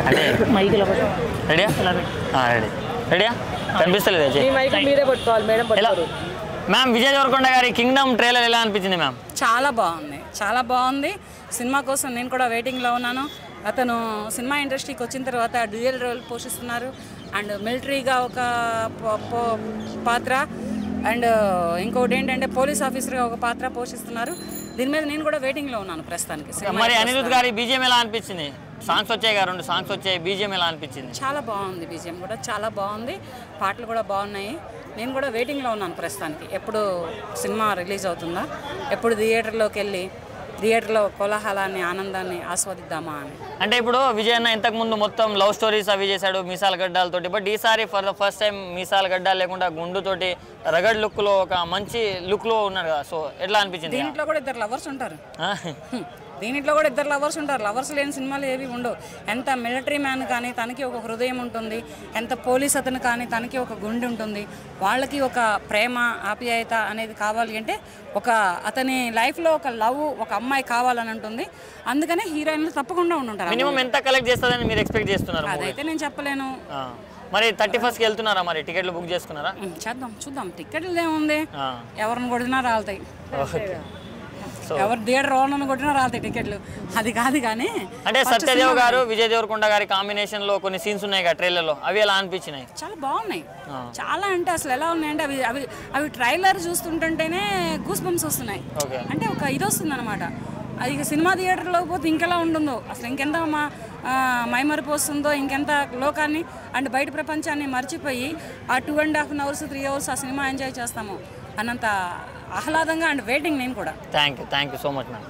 అంటే మైకులో రెడీయా రెడీ రెడీయా కనిపిస్తలేదు మ్యామ్ విజయ్ దేవరకొండ గారి కింగ్డమ్ ట్రైలర్ ఎలా అనిపించింది మ్యామ్? చాలా బాగుంది సినిమా కోసం నేను కూడా వెయిటింగ్లో ఉన్నాను. అతను సినిమా ఇండస్ట్రీకి వచ్చిన తర్వాత డ్యూయల్ రోల్ పోషిస్తున్నారు అండ్ మిలిటరీగా ఒక పాత్ర అండ్ ఇంకోటి ఏంటంటే పోలీస్ ఆఫీసర్గా ఒక పాత్ర పోషిస్తున్నారు. దీని మీద నేను కూడా వెయిటింగ్లో ఉన్నాను ప్రస్తుతానికి. మరి అనిరుద్ధ్ గారి బీజిఎం ఎలా అనిపించింది? సాంగ్స్ వచ్చాయి కదా, 2 సాంగ్స్ వచ్చాయి, బీజిఎం ఎలా అనిపించింది? చాలా బాగుంది, బీజిఎం కూడా చాలా బాగుంది, పాటలు కూడా బాగున్నాయి. నేను కూడా వెయిటింగ్లో ఉన్నాను ప్రస్తుతానికి, ఎప్పుడు సినిమా రిలీజ్ అవుతుందా, ఎప్పుడు థియేటర్లో కోలాహలాన్ని ఆనందాన్ని ఆస్వాదిద్దామా అని. అంటే ఇప్పుడు విజయ్ అన్న ఇంతకుముందు మొత్తం లవ్ స్టోరీస్ అవి చేశాడు మీసాల గడ్డాలతోటి, బట్ ఈసారి ఫర్ ద ఫస్ట్ టైం మీసాల గడ్డాలు లేకుండా గుండుతోటి రగడ్ లుక్లో ఒక మంచి లుక్లో ఉన్నాడు కదా, సో ఎట్లా అనిపించింది? దీంట్లో కూడా ఇద్దరు లవర్స్ ఉంటారు. లవర్స్ లేని సినిమాలు ఏవి ఉండవు. ఎంత మిలిటరీ మ్యాన్ కానీ తనకి ఒక హృదయం ఉంటుంది, ఎంత పోలీస్ అతను కానీ తనకి ఒక గుండె ఉంటుంది. వాళ్ళకి ఒక ప్రేమ ఆప్యాయత అనేది కావాలి అంటే అతని లైఫ్లో ఒక లవ్, ఒక అమ్మాయి కావాలని ఉంటుంది. అందుకనే హీరోయిన్లు తప్పకుండా ఉండుంటారు. మినిమం ఎంత కలెక్ట్ చేస్తుందని మీరు ఎక్స్పెక్ట్ చేస్తున్నారు? అదైతే నేను చెప్పలేను. మరి 31st వెళ్తున్నారా? మరి టికెట్లు బుక్ చేసుకున్నారా? చూద్దాం. టికెట్లు ఏముంది, ఎవరిని కొట్టినా రాలుతాయి, ఎవరు థియేటర్ ఓనర్ని కొట్టినా రాలుతాయి టికెట్లు, అది కాదు. కానీ అంటే సత్యదేవ్ గారు విజయ్ దేవరకొండ గారి కాంబినేషన్ లో కొన్ని సీన్స్ ఉన్నాయి కదా ట్రైలర్లో, అవి ఎలా అనిపించినాయి? చాలా బాగున్నాయి. చాలా అంటే అసలు ఎలా ఉన్నాయంటే అవి ట్రైలర్ చూస్తుంటేనే గూస్ బంప్స్ వస్తున్నాయి. అంటే ఒక ఇది వస్తుంది అనమాట. అది సినిమా థియేటర్లో పోతే ఇంకెలా ఉంటుందో, అసలు ఇంకెంత మైమరిపు వస్తుందో, ఇంకెంత లోకాన్ని అండ్ బయట ప్రపంచాన్ని మర్చిపోయి ఆ 2.5 hours 3 hours ఆ సినిమా ఎంజాయ్ చేస్తాము అన్నంత ఆహ్లాదంగా అండ్ వెయిటింగ్ నేను కూడా. Thank you so much ma'am.